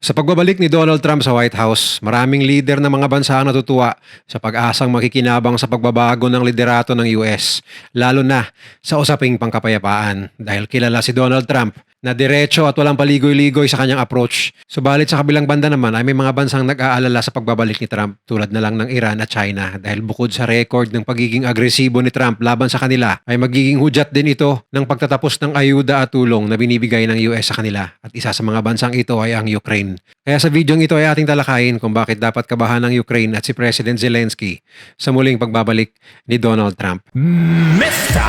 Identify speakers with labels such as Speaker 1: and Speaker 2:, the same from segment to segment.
Speaker 1: Sa pagbabalik ni Donald Trump sa White House, maraming leader ng mga bansa ang natutuwa sa pag-asang makikinabang sa pagbabago ng liderato ng US, lalo na sa usaping pangkapayapaan dahil kilala si Donald Trump na diretso at walang paligoy-ligoy sa kanyang approach. Subalit sa kabilang banda naman ay may mga bansang nag-aalala sa pagbabalik ni Trump tulad na lang ng Iran at China dahil bukod sa record ng pagiging agresibo ni Trump laban sa kanila ay magiging hudyat din ito ng pagtatapos ng ayuda at tulong na binibigay ng US sa kanila at isa sa mga bansang ito ay ang Ukraine. Kaya sa video ito ay ating talakayin kung bakit dapat kabahan ng Ukraine at si President Zelensky sa muling pagbabalik ni Donald Trump.
Speaker 2: Mr.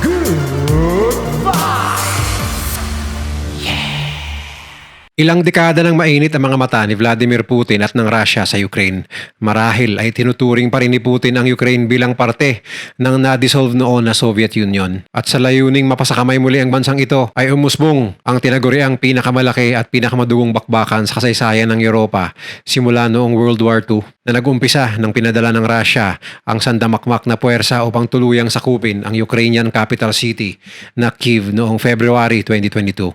Speaker 2: Goodbye!
Speaker 1: Ilang dekada nang mainit ang mga mata ni Vladimir Putin at ng Russia sa Ukraine. Marahil ay tinuturing pa rin ni Putin ang Ukraine bilang parte ng na-dissolve noon na Soviet Union. At sa layuning mapasakamay muli ang bansang ito ay umusbong ang tinaguriang pinakamalaki at pinakamadugong bakbakan sa kasaysayan ng Europa simula noong World War II na nag-umpisa nang pinadala ng Russia ang sandamakmak na puwersa upang tuluyang sakupin ang Ukrainian capital city na Kyiv noong February 2022.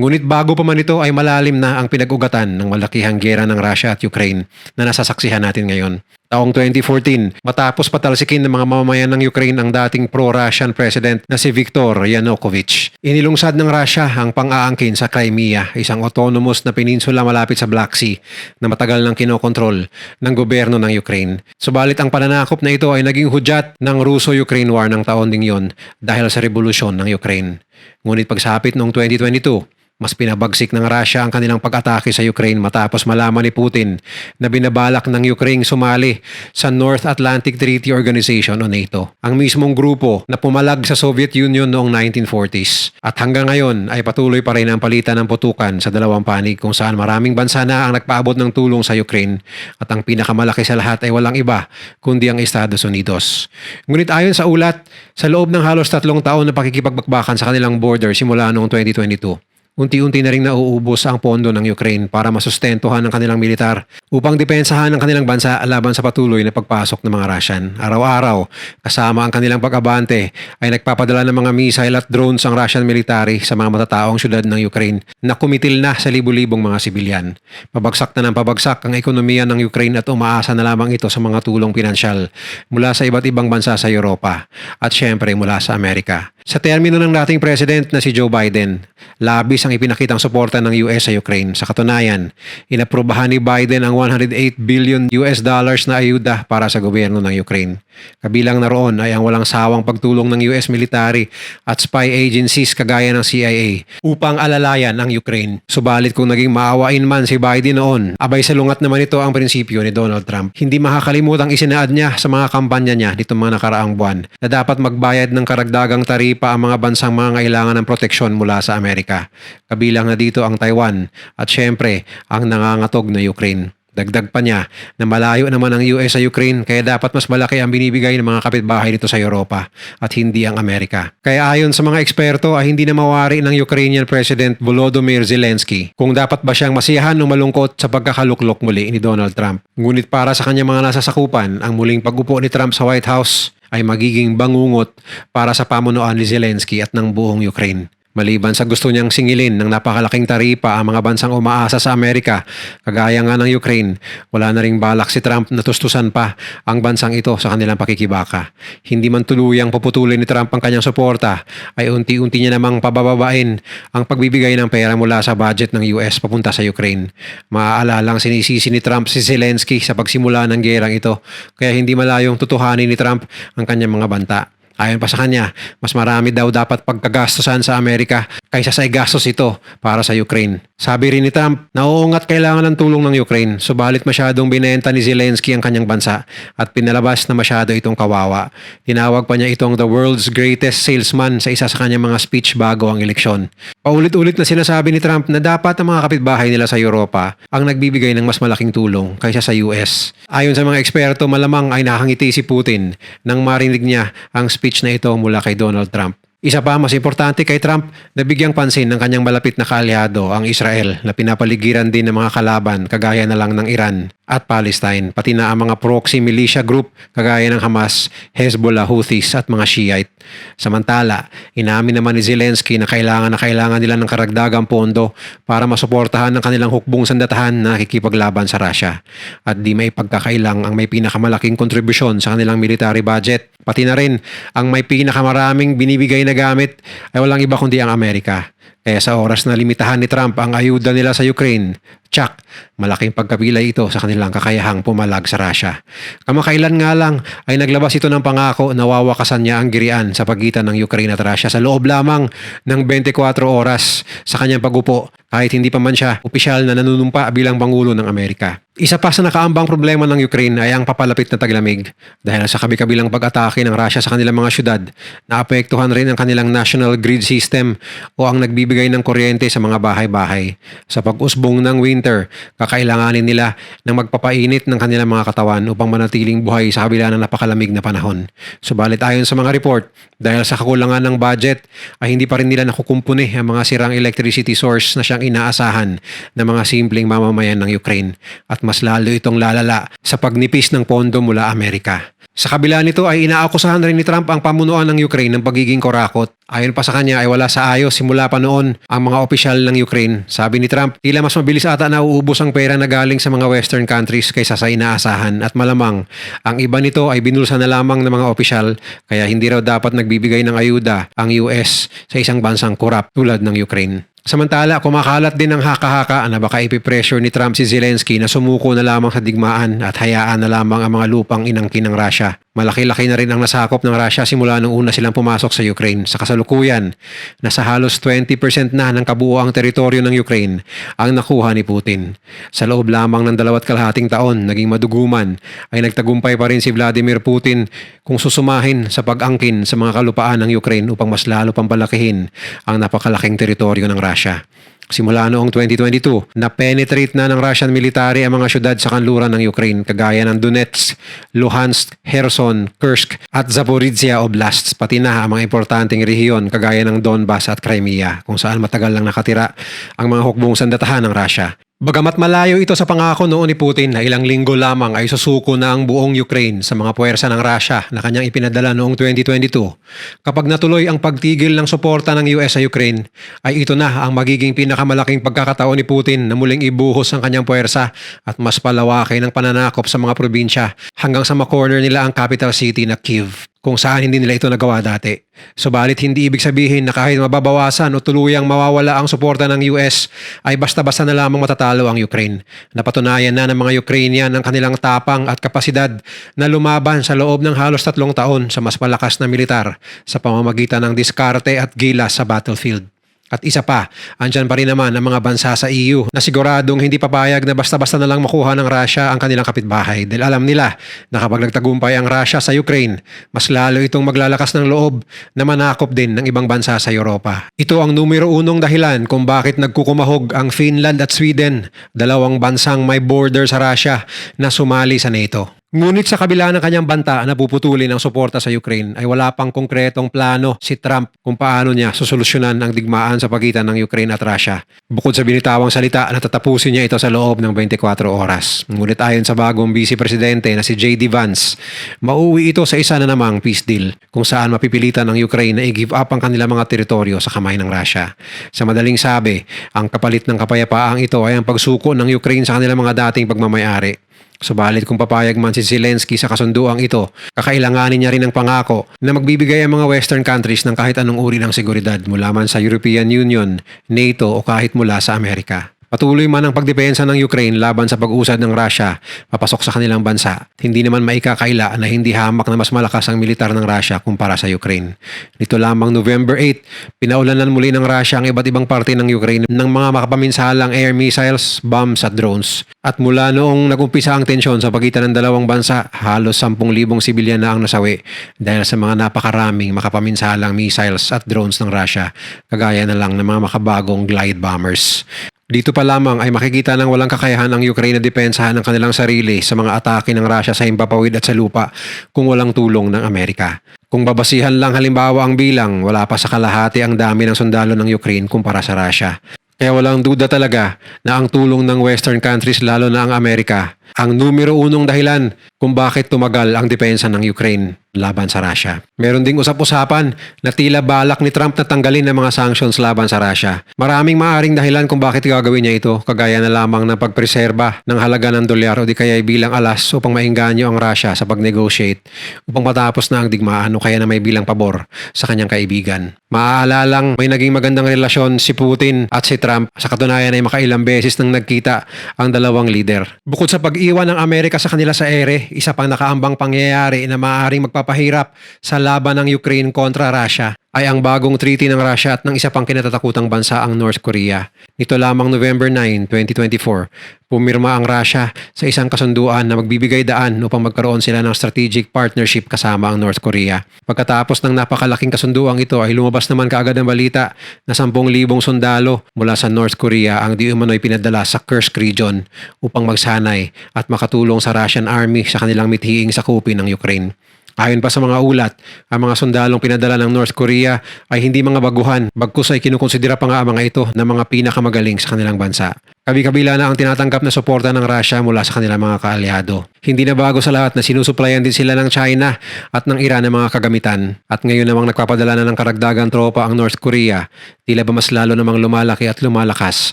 Speaker 1: Ngunit bago pa man ito ay malalim na ang pinag-ugatan ng malakihang giyera ng Russia at Ukraine na nasasaksihan natin ngayon. Taong 2014, matapos patalsikin ng mga mamamayan ng Ukraine ang dating pro-Russian president na si Viktor Yanukovych. Inilungsad ng Russia ang pang-aangkin sa Crimea, isang autonomous na peninsula malapit sa Black Sea na matagal nang kinokontrol ng gobyerno ng Ukraine. Subalit ang pananakop na ito ay naging hudyat ng Russo-Ukraine War ng taon ding yon dahil sa revolusyon ng Ukraine. Ngunit pagsapit noong 2022, mas pinabagsik ng Russia ang kanilang pag-atake sa Ukraine matapos malaman ni Putin na binabalak ng Ukraine sumali sa North Atlantic Treaty Organization o NATO, ang mismong grupo na pumalag sa Soviet Union noong 1940s. At hanggang ngayon ay patuloy pa rin ang palitan ng putukan sa dalawang panig kung saan maraming bansa na ang nagpaabot ng tulong sa Ukraine at ang pinakamalaki sa lahat ay walang iba kundi ang Estados Unidos. Ngunit ayon sa ulat, sa loob ng halos 3 taon na pakikipagbakbakan sa kanilang border simula noong 2022, unti-unti na ring nauubos ang pondo ng Ukraine para masustentuhan ang kanilang militar upang depensahan ang kanilang bansa laban sa patuloy na pagpasok ng mga Russian. Araw-araw, kasama ang kanilang pag-abante, ay nagpapadala ng mga missile at drones ang Russian military sa mga matataong syudad ng Ukraine na kumitil na sa libu-libong mga sibilyan. Pabagsak na ng pabagsak ang ekonomiya ng Ukraine at umaasa na lamang ito sa mga tulong pinansyal mula sa iba't ibang bansa sa Europa at syempre mula sa Amerika. Sa termino ng dating president na si Joe Biden, labis ang ipinakitang suporta ng US sa Ukraine. Sa katunayan, inaprubahan ni Biden ang $108 billion na ayuda para sa gobyerno ng Ukraine. Kabilang na roon ay ang walang sawang pagtulong ng US military at spy agencies kagaya ng CIA upang alalayan ang Ukraine. Subalit kung naging maawain man si Biden noon, abay salungat naman ito ang prinsipyo ni Donald Trump. Hindi makakalimutang isinaad niya sa mga kampanya niya nitong mga nakaraang buwan na dapat magbayad ng karagdagang taripa ang mga bansang mga kailangan ng proteksyon mula sa Amerika. Kabilang na dito ang Taiwan at syempre ang nangangatog na Ukraine. Dagdag pa niya na malayo naman ang US sa Ukraine kaya dapat mas malaki ang binibigay ng mga kapitbahay nito sa Europa at hindi ang Amerika. Kaya ayon sa mga eksperto ay hindi na mawari ng Ukrainian President Volodymyr Zelensky kung dapat ba siyang masiyahan o malungkot sa pagkakaluklok muli ni Donald Trump. Ngunit para sa kanyang mga nasasakupan, ang muling pag-upo ni Trump sa White House ay magiging bangungot para sa pamunuan ni Zelensky at ng buong Ukraine. Maliban sa gusto niyang singilin ng napakalaking taripa ang mga bansang umaasa sa Amerika, kagaya nga ng Ukraine, wala na ring balak si Trump na tustusan pa ang bansang ito sa kanilang pakikibaka. Hindi man tuluyang puputulin ni Trump ang kanyang suporta, ay unti-unti niya namang pabababain ang pagbibigay ng pera mula sa budget ng US papunta sa Ukraine. Maaalalang sinisisi ni Trump si Zelensky sa pagsimula ng gerang ito, kaya hindi malayong tutuhanin ni Trump ang kanyang mga banta. Ayon pa sa kanya, mas marami daw dapat pagkagastusan sa Amerika kaysa sa igastos ito para sa Ukraine. Sabi rin ni Trump na oo nga't kailangan ng tulong ng Ukraine, subalit masyadong binenta ni Zelensky ang kanyang bansa at pinalabas na masyado itong kawawa. Tinawag pa niya itong the world's greatest salesman sa isa sa kanyang mga speech bago ang eleksyon. Paulit-ulit na sinasabi ni Trump na dapat ang mga kapitbahay nila sa Europa ang nagbibigay ng mas malaking tulong kaysa sa US. Ayon sa mga eksperto, malamang ay nakangiti si Putin nang marinig niya ang speech na ito mula kay Donald Trump. Isa pa, mas importante kay Trump na bigyang pansin ng kanyang malapit na kaalyado ang Israel na pinapaligiran din ng mga kalaban kagaya na lang ng Iran. at Palestine, pati na ang mga proxy militia group kagaya ng Hamas, Hezbollah, Houthis at mga Shiite. Samantala, inamin naman ni Zelensky na kailangan nila ng karagdagang pondo para masuportahan ng kanilang hukbong sandatahan na nakikipaglaban sa Russia. At di may pagkakailang ang may pinakamalaking kontribusyon sa kanilang military budget. Pati na rin ang may pinakamaraming binibigay na gamit ay walang iba kundi ang Amerika. Kaya sa oras na limitahan ni Trump ang ayuda nila sa Ukraine, tsak, malaking pagkapilay ito sa kanilang kakayahang pumalag sa Russia. Kamakailan nga lang ay naglabas ito ng pangako na wawakasan niya ang girian sa pagitan ng Ukraine at Russia sa loob lamang ng 24 oras sa kanyang pagupo kahit hindi pa man siya opisyal na nanunumpa bilang Pangulo ng Amerika. Isa pa sa nakaambang problema ng Ukraine ay ang papalapit na taglamig dahil sa kabi-kabilang pag-atake ng Russia sa kanilang mga syudad, naapektuhan rin ang kanilang national grid system o ang nagbibigay ng kuryente sa mga bahay-bahay. Sa pag-usbong ng winter, kakailanganin nila ng magpapainit ng kanilang mga katawan upang manatiling buhay sa kabila ng napakalamig na panahon. Subalit ayon sa mga report, dahil sa kakulangan ng budget ay hindi pa rin nila nakukumpuni ang mga sirang electricity source na siyang inaasahan ng mga simpleng mamamayan ng Ukraine at mas lalo itong lalala sa pagnipis ng pondo mula Amerika. Sa kabila nito ay inaakusahan rin ni Trump ang pamunuan ng Ukraine ng pagiging korakot. Ayon pa sa kanya ay wala sa ayos simula pa noon ang mga opisyal ng Ukraine. Sabi ni Trump, tila mas mabilis ata na uubos ang pera na galing sa mga western countries kaysa sa inaasahan at malamang ang iba nito ay binulsa na lamang ng mga opisyal kaya hindi raw dapat nagbibigay ng ayuda ang US sa isang bansang korap tulad ng Ukraine. Samantala, kumakalat din ng haka-haka na baka ipipressure ni Trump si Zelensky na sumuko na lamang sa digmaan at hayaan na lamang ang mga lupang inangkin ng Russia. Malaki-laki na rin ang nasakop ng Russia simula nung una silang pumasok sa Ukraine. Sa kasalukuyan, nasa halos 20% na ng kabuuang teritoryo ng Ukraine ang nakuha ni Putin. Sa loob lamang ng 2.5 taon, naging maduguman, ay nagtagumpay pa rin si Vladimir Putin kung susumahin sa pag-angkin sa mga kalupaan ng Ukraine upang mas lalo pampalakihin ang napakalaking teritoryo ng Russia. Simula noong 2022, na-penetrate na ng Russian military ang mga syudad sa kanluran ng Ukraine kagaya ng Donetsk, Luhansk, Kherson, Kursk at Zaporizhia Oblasts, pati na ang mga importanteng rehiyon kagaya ng Donbas at Crimea kung saan matagal lang nakatira ang mga hukbong sandatahan ng Russia. Bagamat malayo ito sa pangako noon ni Putin na ilang linggo lamang ay susuko na ang buong Ukraine sa mga puwersa ng Russia na kanyang ipinadala noong 2022, kapag natuloy ang pagtigil ng suporta ng US sa Ukraine, ay ito na ang magiging pinakamalaking pagkakataon ni Putin na muling ibuhos ang kanyang puwersa at mas palawakin ang pananakop sa mga probinsya hanggang sa makorner nila ang capital city na Kyiv, kung saan hindi nila ito nagawa dati. Subalit hindi ibig sabihin na kahit mababawasan o tuluyang mawawala ang suporta ng US ay basta-basta na lamang matatalo ang Ukraine. Napatunayan na ng mga Ukrainian ang kanilang tapang at kapasidad na lumaban sa loob ng halos 3 taon sa mas malakas na militar sa pamamagitan ng diskarte at gilas sa battlefield. At isa pa, andyan pa rin naman ang mga bansa sa EU na siguradong hindi papayag na basta-basta na lang makuha ng Russia ang kanilang kapitbahay dahil alam nila na kapag nagtagumpay ang Russia sa Ukraine, mas lalo itong maglalakas ng loob na manakop din ng ibang bansa sa Europa. Ito ang numero 1 dahilan kung bakit nagkukumahog ang Finland at Sweden, dalawang bansang may border sa Russia na sumali sa NATO. Ngunit sa kabila ng kanyang banta na puputulin ang suporta sa Ukraine ay wala pang konkretong plano si Trump kung paano niya susolusyonan ang digmaan sa pagitan ng Ukraine at Russia. Bukod sa binitawang salita na tatapusin niya ito sa loob ng 24 oras. Ngunit ayon sa bagong vice presidente na si J.D. Vance, mauwi ito sa isa na namang peace deal kung saan mapipilitan ng Ukraine na i-give up ang kanilang mga teritoryo sa kamay ng Russia. Sa madaling sabi, ang kapalit ng kapayapaang ito ay ang pagsuko ng Ukraine sa kanilang mga dating pagmamayari. Subalit kung papayag man si Zelensky sa kasunduang ito, kakailanganin niya rin ng pangako na magbibigay ang mga Western countries ng kahit anong uri ng seguridad mula man sa European Union, NATO o kahit mula sa Amerika. Patuloy man ang pagdepensa ng Ukraine laban sa pag-usad ng Russia papasok sa kanilang bansa, hindi naman maikakaila na hindi hamak na mas malakas ang militar ng Russia kumpara sa Ukraine. Nito lamang November 8, pinaulanan muli ng Russia ang iba't ibang parte ng Ukraine ng mga makapaminsalang air missiles, bombs at drones. At mula noong nagumpisa ang tensyon sa pagitan ng dalawang bansa, halos 10,000 sibilyan na ang nasawi dahil sa mga napakaraming makapaminsalang missiles at drones ng Russia, kagaya na lang ng mga makabagong glide bombers. Dito pa lamang ay makikita ng walang kakayahan ang Ukraine na depensahan ng kanilang sarili sa mga atake ng Russia sa himpapawid at sa lupa kung walang tulong ng Amerika. Kung babasihan lang halimbawa ang bilang, wala pa sa kalahati ang dami ng sundalo ng Ukraine kumpara sa Russia. Kaya walang duda talaga na ang tulong ng Western countries lalo na ang Amerika ang numero unong dahilan kung bakit tumagal ang depensa ng Ukraine laban sa Russia. Meron ding usap-usapan na tila balak ni Trump na tanggalin ang mga sanctions laban sa Russia. Maraming maaring dahilan kung bakit gagawin niya ito, kagaya na lamang ng pagpreserba ng halaga ng dolyar o di kaya bilang alas upang maengganyo ang Russia sa pag-negotiate upang matapos na ang digmaan o kaya na may bilang pabor sa kanyang kaibigan. Maaalalang may naging magandang relasyon si Putin at si Trump, sa katunayan ay makailang beses nang nagkita ang dalawang leader. Bukod sa pag-iwan ng Amerika sa kanila sa ere, isa pang nakaambang pangyayari na maaaring magpapahirap sa laban ng Ukraine kontra Russia ay ang bagong treaty ng Russia at ng isa pang kinatatakutang bansa ang North Korea. Nito lamang November 9, 2024, pumirma ang Russia sa isang kasunduan na magbibigay daan upang magkaroon sila ng strategic partnership kasama ang North Korea. Pagkatapos ng napakalaking kasunduang ito ay lumabas naman kaagad ang balita na 10,000 sundalo mula sa North Korea ang di umano'y pinadala sa Kursk region upang magsanay at makatulong sa Russian army sa kanilang mithiing sakupin ng Ukraine. Ayon pa sa mga ulat, ang mga sundalong pinadala ng North Korea ay hindi mga baguhan, bagkus ay kinukonsidera pa nga ang mga ito na mga pinakamagaling sa kanilang bansa. Kabi-kabila na ang tinatanggap na suporta ng Russia mula sa kanilang mga kaalyado. Hindi na bago sa lahat na sinusuplayan din sila ng China at ng Iran ng mga kagamitan. At ngayon namang nagpapadala na ng karagdagang tropa ang North Korea, tila ba mas lalo namang lumalaki at lumalakas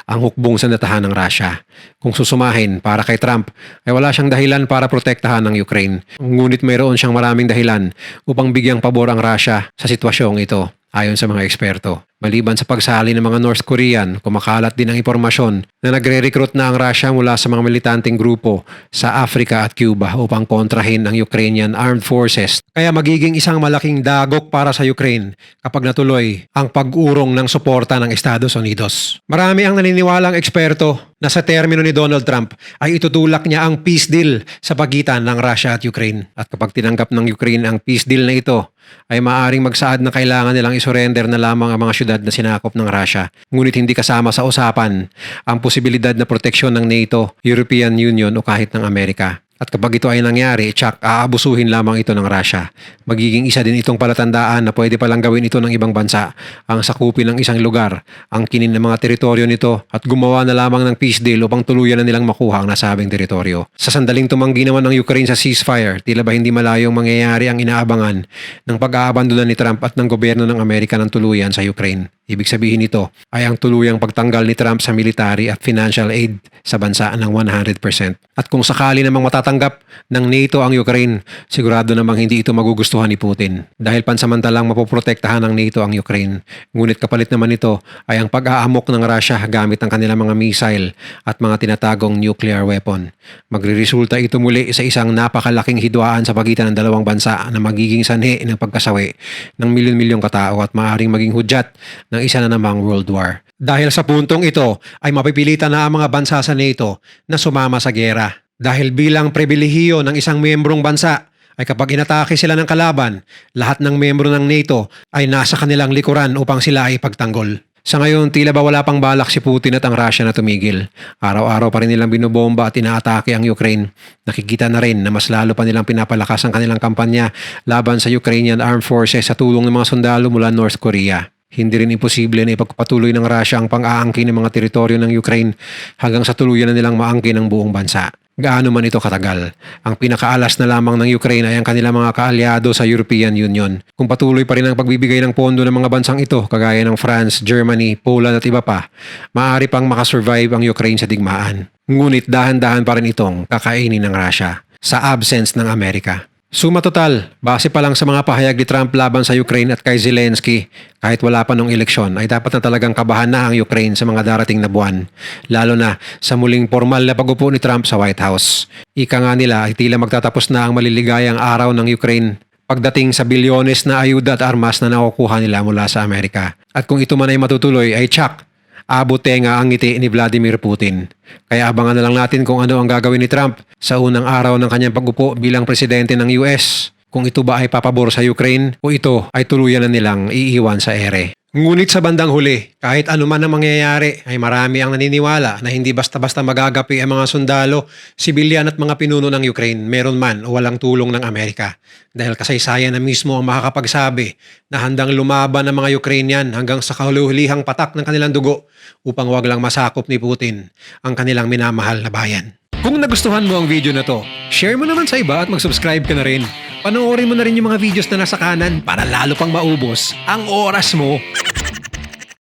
Speaker 1: ang hukbong sandatahan ng Russia. Kung susumahin, para kay Trump, ay wala siyang dahilan para protektahan ng Ukraine. Ngunit mayroon siyang maraming dahilan upang bigyang pabor ang Russia sa sitwasyong ito. Ayon sa mga eksperto, maliban sa pagsali ng mga North Korean, kumakalat din ang impormasyon na nagre-recruit na ang Russia mula sa mga militanteng grupo sa Africa at Cuba upang kontrahin ang Ukrainian Armed Forces. Kaya magiging isang malaking dagok para sa Ukraine kapag natuloy ang pag-urong ng suporta ng Estados Unidos. Marami ang naniniwalang eksperto na sa termino ni Donald Trump ay itutulak niya ang peace deal sa pagitan ng Russia at Ukraine. At kapag tinanggap ng Ukraine ang peace deal na ito, ay maaaring magsaad na kailangan nilang isurrender na lamang ang mga syudad na sinakop ng Russia. Ngunit hindi kasama sa usapan ang posibilidad na proteksyon ng NATO, European Union o kahit ng Amerika. At kapag ito ay nangyari, tsak, aabusuhin lamang ito ng Russia. Magiging isa din itong palatandaan na pwede palang gawin ito ng ibang bansa ang sakupin ng isang lugar, ang kinin ng mga teritoryo nito at gumawa na lamang ng peace deal upang tuluyan na nilang makuha ang nasabing teritoryo. Sa sandaling tumanggi naman ng Ukraine sa ceasefire, tila ba hindi malayong mangyayari ang inaabangan ng pag-aabandonan ni Trump at ng gobyerno ng Amerika ng tuluyan sa Ukraine. Ibig sabihin nito ay ang tuluyang pagtanggal ni Trump sa military at financial aid sa bansa ng 100%. At kung sakali namang matatanggap ng NATO ang Ukraine, sigurado namang hindi ito magugustuhan ni Putin dahil pansamantalang mapoprotektahan ng NATO ang Ukraine. Ngunit kapalit naman ito ay ang pag-aamok ng Russia gamit ang kanilang mga missile at mga tinatagong nuclear weapon. Magriresulta ito muli sa isang napakalaking hidwaan sa pagitan ng dalawang bansa na magiging sanhi ng pagkasawi ng milyon-milyong katao at maaaring maging hudyat ng isa na namang World War. Dahil sa puntong ito ay mapipilitan na ang mga bansa sa NATO na sumama sa gera. Dahil bilang pribilehiyo ng isang membrong bansa ay kapag inatake sila ng kalaban, lahat ng membro ng NATO ay nasa kanilang likuran upang sila ay pagtanggol. Sa ngayon, tila ba wala pang balak si Putin at ang Russia na tumigil. Araw-araw pa rin nilang binobomba at inaatake ang Ukraine. Nakikita na rin na mas lalo pa nilang pinapalakas ang kanilang kampanya laban sa Ukrainian Armed Forces sa tulong ng mga sundalo mula North Korea. Hindi rin imposible na ipagpatuloy ng Russia ang pang-aangkin ng mga teritoryo ng Ukraine hanggang sa tuluyan na nilang maangkin ang buong bansa. Gaano man ito katagal. Ang pinakaalas na lamang ng Ukraine ay ang kanilang mga kaalyado sa European Union. Kung patuloy pa rin ang pagbibigay ng pondo ng mga bansang ito, kagaya ng France, Germany, Poland at iba pa, maaari pang makasurvive ang Ukraine sa digmaan. Ngunit dahan-dahan pa rin itong kakainin ng Russia sa absence ng Amerika. Suma total, base pa lang sa mga pahayag ni Trump laban sa Ukraine at kay Zelensky, kahit wala pa nung eleksyon, ay dapat na talagang kabahan na ang Ukraine sa mga darating na buwan, lalo na sa muling formal na pag-upo ni Trump sa White House. Ika nga nila ay tila magtatapos na ang maliligayang araw ng Ukraine pagdating sa bilyones na ayuda at armas na nakukuha nila mula sa Amerika. At kung ito man ay matutuloy, ay tsak, abot tenga ang ngiti ni Vladimir Putin. Kaya abangan na lang natin kung ano ang gagawin ni Trump sa unang araw ng kanyang pag-upo bilang presidente ng US. Kung ito ba ay papabor sa Ukraine o ito ay tuluyan na nilang iiwan sa ere. Ngunit sa bandang huli, kahit anuman ang mangyayari, ay marami ang naniniwala na hindi basta-basta magagapi ang mga sundalo, sibilyan at mga pinuno ng Ukraine, meron man o walang tulong ng Amerika. Dahil kasaysayan na mismo ang makakapagsabi na handang lumaban ang mga Ukrainian hanggang sa kahuluhulihang patak ng kanilang dugo upang wag lang masakop ni Putin ang kanilang minamahal na bayan. Kung nagustuhan mo ang video na to, share mo naman sa iba at mag-subscribe ka na rin. Panoorin mo na rin yung mga videos na nasa kanan para lalo pang maubos ang oras mo.